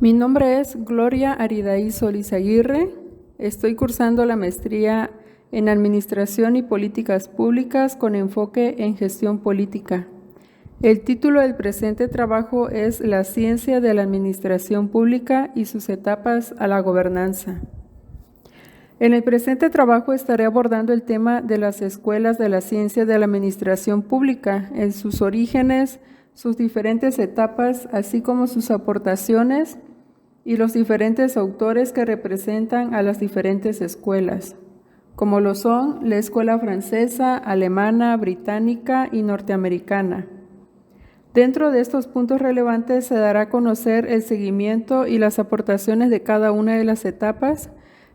Mi nombre es Gloria Aridaí Solís Aguirre. Estoy cursando la maestría en Administración y Políticas Públicas con enfoque en Gestión Política. El título del presente trabajo es La ciencia de la administración pública y sus etapas a la gobernanza. En el presente trabajo estaré abordando el tema de las escuelas de la ciencia de la administración pública, en sus orígenes, sus diferentes etapas, así como sus aportaciones y los diferentes autores que representan a las diferentes escuelas, como lo son la escuela francesa, alemana, británica y norteamericana. Dentro de estos puntos relevantes se dará a conocer el seguimiento y las aportaciones de cada una de las etapas,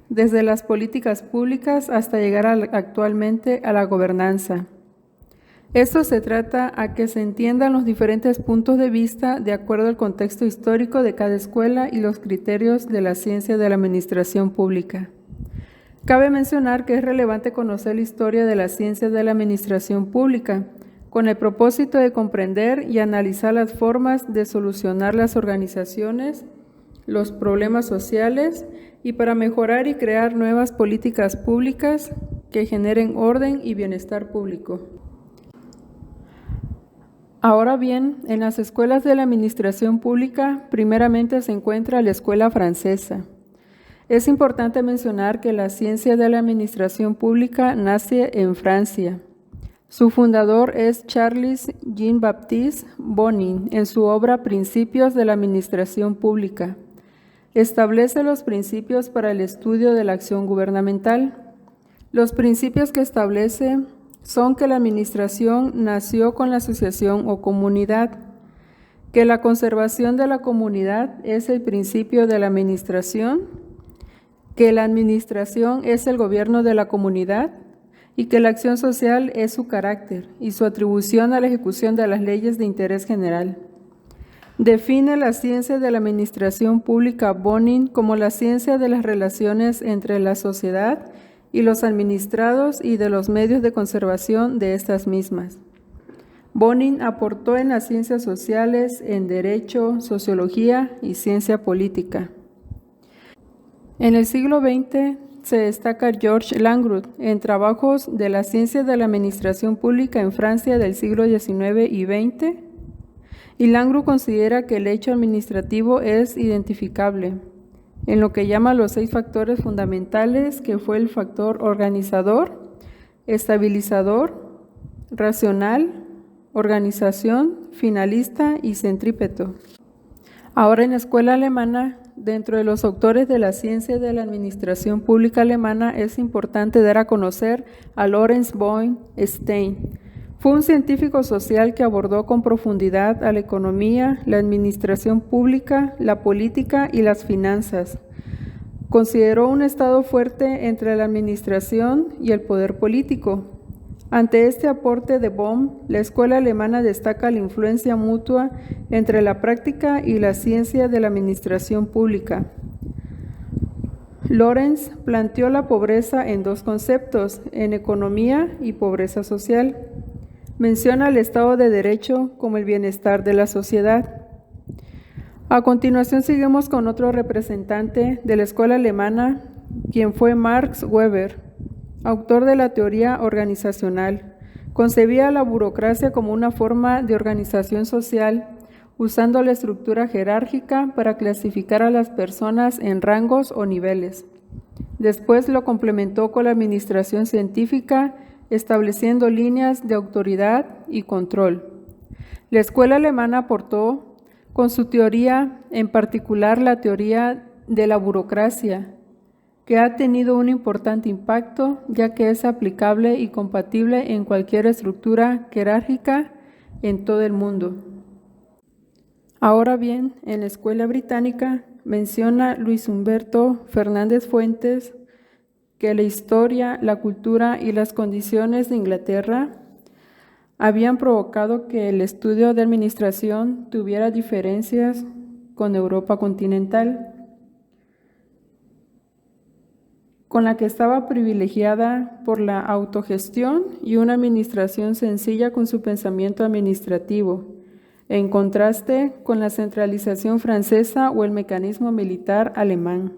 desde las políticas públicas hasta llegar actualmente a la gobernanza. Esto se trata a que se entiendan los diferentes puntos de vista de acuerdo al contexto histórico de cada escuela y los criterios de la ciencia de la administración pública. Cabe mencionar que es relevante conocer la historia de la ciencia de la administración pública, con el propósito de comprender y analizar las formas de solucionar las organizaciones, los problemas sociales y para mejorar y crear nuevas políticas públicas que generen orden y bienestar público. Ahora bien, en las escuelas de la administración pública, primeramente se encuentra la escuela francesa. Es importante mencionar que la ciencia de la administración pública nace en Francia. Su fundador es Charles Jean-Baptiste Bonin en su obra Principios de la Administración Pública. Establece los principios para el estudio de la acción gubernamental. Los principios que establece son que la administración nació con la asociación o comunidad, que la conservación de la comunidad es el principio de la administración, que la administración es el gobierno de la comunidad y que la acción social es su carácter y su atribución a la ejecución de las leyes de interés general. Define la ciencia de la administración pública Bonin como la ciencia de las relaciones entre la sociedad y los administrados y de los medios de conservación de estas mismas. Bonin aportó en las ciencias sociales, en derecho, sociología y ciencia política. En el siglo XX se destaca Georges Langroux en trabajos de la ciencia de la administración pública en Francia del siglo XIX y XX, y Langroux considera que el hecho administrativo es identificable en lo que llama los 6 factores fundamentales, que fue el factor organizador, estabilizador, racional, organización, finalista y centrípeto. Ahora en la escuela alemana, dentro de los autores de la ciencia de la administración pública alemana, es importante dar a conocer a Lorenz von Stein. Fue un científico social que abordó con profundidad a la economía, la administración pública, la política y las finanzas. Consideró un estado fuerte entre la administración y el poder político. Ante este aporte de Bohm, la escuela alemana destaca la influencia mutua entre la práctica y la ciencia de la administración pública. Lorenz planteó la pobreza en 2 conceptos, en economía y pobreza social. Menciona el Estado de Derecho como el bienestar de la sociedad. A continuación seguimos con otro representante de la escuela alemana, quien fue Max Weber, autor de la teoría organizacional. Concebía la burocracia como una forma de organización social, usando la estructura jerárquica para clasificar a las personas en rangos o niveles. Después lo complementó con la administración científica, estableciendo líneas de autoridad y control. La escuela alemana aportó con su teoría, en particular la teoría de la burocracia, que ha tenido un importante impacto, ya que es aplicable y compatible en cualquier estructura jerárquica en todo el mundo. Ahora bien, en la escuela británica menciona Luis Humberto Fernández Fuentes que la historia, la cultura y las condiciones de Inglaterra habían provocado que el estudio de administración tuviera diferencias con Europa continental, con la que estaba privilegiada por la autogestión y una administración sencilla con su pensamiento administrativo. en contraste con la centralización francesa o el mecanismo militar alemán.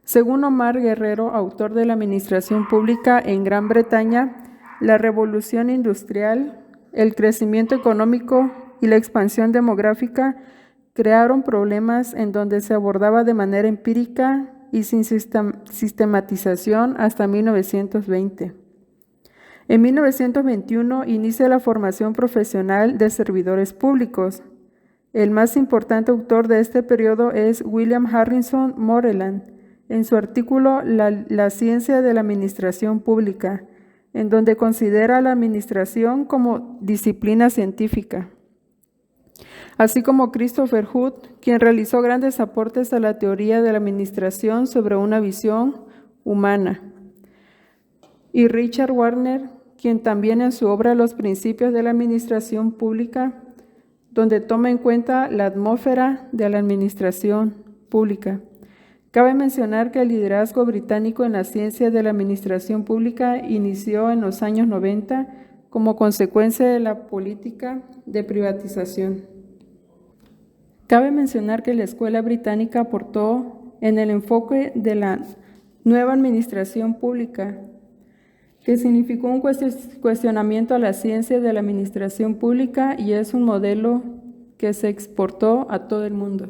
Según Omar Guerrero, autor de la Administración Pública en Gran Bretaña, la revolución industrial, el crecimiento económico y la expansión demográfica crearon problemas en donde se abordaba de manera empírica y sin sistematización hasta 1920. En 1921 inicia la formación profesional de servidores públicos. El más importante autor de este periodo es William Harrison Moreland, en su artículo La ciencia de la administración pública, en donde considera la administración como disciplina científica. Así como Christopher Hood, quien realizó grandes aportes a la teoría de la administración sobre una visión humana. Y Richard Wagner, quien también en su obra Los principios de la administración pública, donde toma en cuenta la atmósfera de la administración pública. Cabe mencionar que el liderazgo británico en la ciencia de la administración pública inició en los años 90 como consecuencia de la política de privatización. Cabe mencionar que la escuela británica aportó en el enfoque de la nueva administración pública, que significó un cuestionamiento a la ciencia de la administración pública y es un modelo que se exportó a todo el mundo.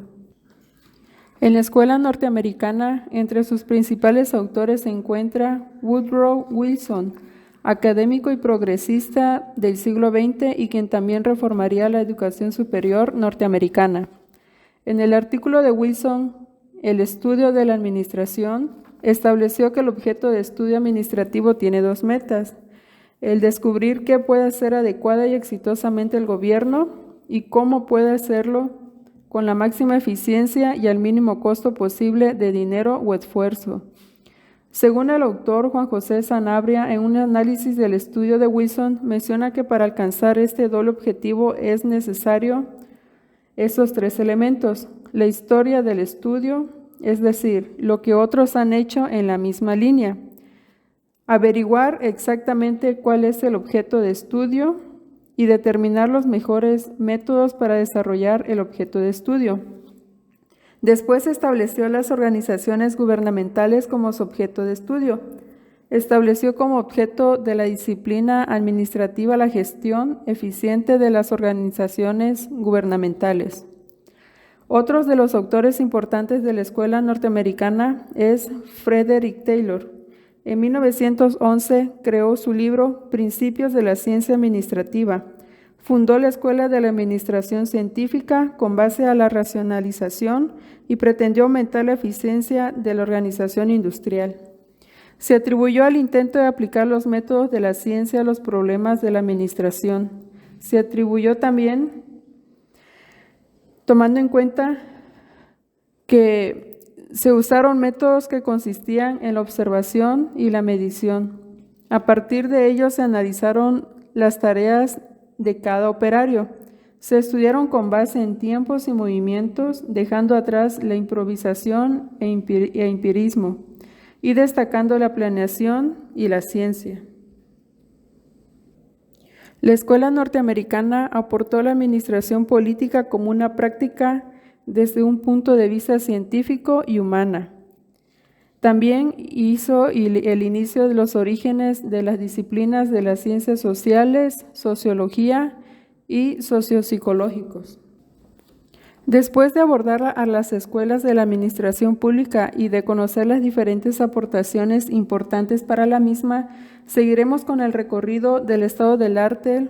En la escuela norteamericana, entre sus principales autores se encuentra Woodrow Wilson, académico y progresista del siglo XX y quien también reformaría la educación superior norteamericana. En el artículo de Wilson, El estudio de la administración, estableció que el objeto de estudio administrativo tiene dos metas: el descubrir qué puede hacer adecuada y exitosamente el gobierno y cómo puede hacerlo con la máxima eficiencia y al mínimo costo posible de dinero o esfuerzo. Según el autor Juan José Sanabria, en un análisis del estudio de Wilson, menciona que para alcanzar este doble objetivo es necesario esos tres elementos: la historia del estudio, es decir, lo que otros han hecho en la misma línea, averiguar exactamente cuál es el objeto de estudio y determinar los mejores métodos para desarrollar el objeto de estudio. Después estableció las organizaciones gubernamentales como su objeto de estudio. Estableció como objeto de la disciplina administrativa la gestión eficiente de las organizaciones gubernamentales. Otros de los autores importantes de la escuela norteamericana es Frederick Taylor. En 1911 creó su libro Principios de la Ciencia Administrativa. Fundó la Escuela de la Administración Científica con base a la racionalización y pretendió aumentar la eficiencia de la organización industrial. Se atribuyó al intento de aplicar los métodos de la ciencia a los problemas de la administración. Se atribuyó también, tomando en cuenta que se usaron métodos que consistían en la observación y la medición. A partir de ello se analizaron las tareas de cada operario. Se estudiaron con base en tiempos y movimientos, dejando atrás la improvisación e empirismo, y destacando la planeación y la ciencia. La escuela norteamericana aportó la administración política como una práctica desde un punto de vista científico y humana. También hizo el inicio de los orígenes de las disciplinas de las ciencias sociales, sociología y sociopsicológicos. Después de abordar a las escuelas de la administración pública y de conocer las diferentes aportaciones importantes para la misma, seguiremos con el recorrido del estado del arte,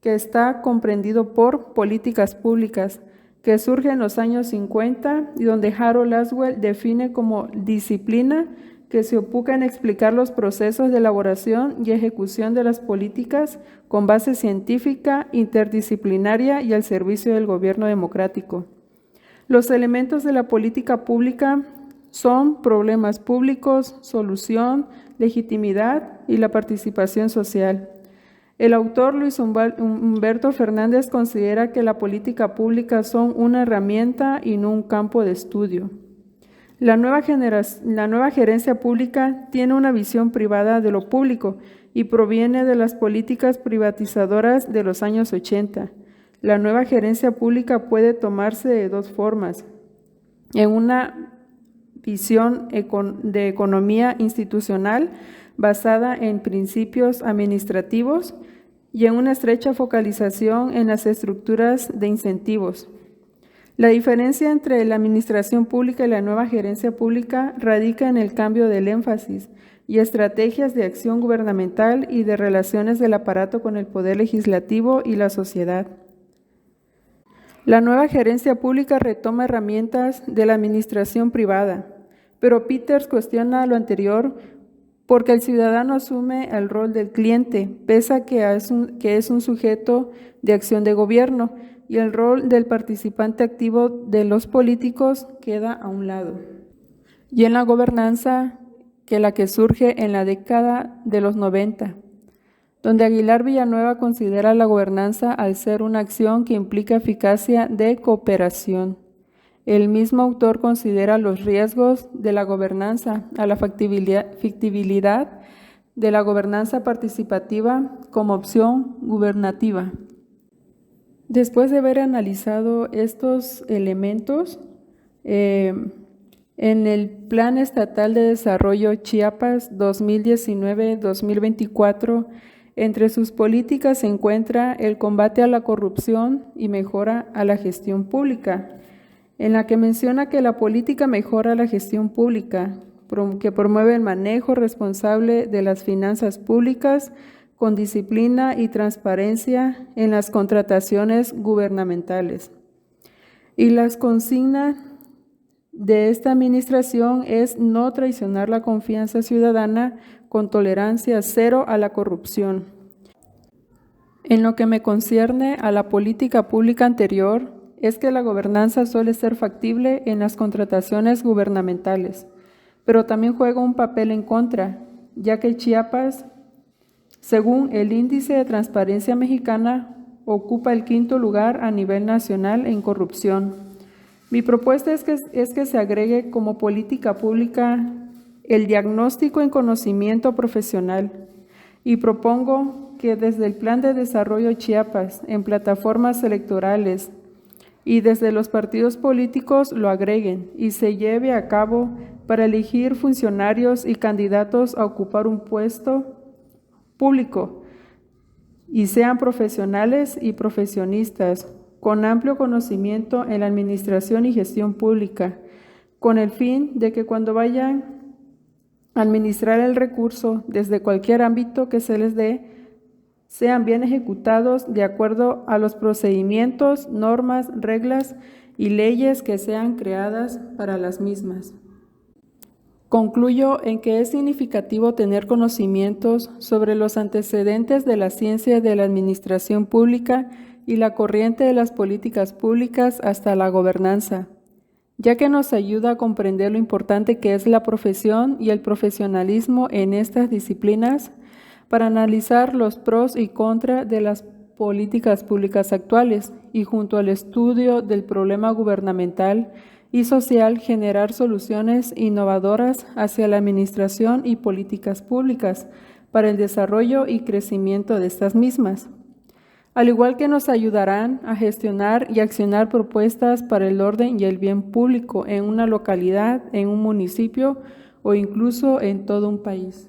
que está comprendido por políticas públicas, que surge en los años 50 y donde Harold Laswell define como disciplina que se ocupa en explicar los procesos de elaboración y ejecución de las políticas con base científica, interdisciplinaria y al servicio del gobierno democrático. Los elementos de la política pública son problemas públicos, solución, legitimidad y la participación social. El autor Luis Humberto Fernández considera que la política pública son una herramienta y no un campo de estudio. La nueva gerencia pública tiene una visión privada de lo público y proviene de las políticas privatizadoras de los años 80. La nueva gerencia pública puede tomarse de dos formas: en una visión de economía institucional basada en principios administrativos y en una estrecha focalización en las estructuras de incentivos. La diferencia entre la administración pública y la nueva gerencia pública radica en el cambio del énfasis y estrategias de acción gubernamental y de relaciones del aparato con el poder legislativo y la sociedad. La nueva gerencia pública retoma herramientas de la administración privada, pero Peters cuestiona lo anterior porque el ciudadano asume el rol del cliente, pese a que es un sujeto de acción de gobierno, y el rol del participante activo de los políticos queda a un lado. Y en la gobernanza, la que surge en la década de los 90, donde Aguilar Villanueva considera la gobernanza al ser una acción que implica eficacia de cooperación. El mismo autor considera los riesgos de la gobernanza a la factibilidad de la gobernanza participativa como opción gubernativa. Después de haber analizado estos elementos, en el Plan Estatal de Desarrollo Chiapas 2019-2024, entre sus políticas se encuentra el combate a la corrupción y mejora a la gestión pública, en la que menciona que la política mejora la gestión pública, que promueve el manejo responsable de las finanzas públicas con disciplina y transparencia en las contrataciones gubernamentales. Y las consignas de esta administración es no traicionar la confianza ciudadana con tolerancia cero a la corrupción. En lo que me concierne a la política pública anterior, es que la gobernanza suele ser factible en las contrataciones gubernamentales, pero también juega un papel en contra, ya que Chiapas, según el Índice de Transparencia Mexicana, ocupa el 5º lugar a nivel nacional en corrupción. Mi propuesta es que se agregue como política pública el diagnóstico en conocimiento profesional y propongo que desde el Plan de Desarrollo Chiapas, en plataformas electorales y desde los partidos políticos lo agreguen y se lleve a cabo para elegir funcionarios y candidatos a ocupar un puesto público y sean profesionales y profesionistas con amplio conocimiento en la administración y gestión pública, con el fin de que cuando vayan a administrar el recurso desde cualquier ámbito que se les dé, sean bien ejecutados de acuerdo a los procedimientos, normas, reglas y leyes que sean creadas para las mismas. Concluyo en que es significativo tener conocimientos sobre los antecedentes de la ciencia de la administración pública y la corriente de las políticas públicas hasta la gobernanza, ya que nos ayuda a comprender lo importante que es la profesión y el profesionalismo en estas disciplinas para analizar los pros y contras de las políticas públicas actuales y junto al estudio del problema gubernamental y social generar soluciones innovadoras hacia la administración y políticas públicas para el desarrollo y crecimiento de estas mismas, al igual que nos ayudarán a gestionar y accionar propuestas para el orden y el bien público en una localidad, en un municipio o incluso en todo un país.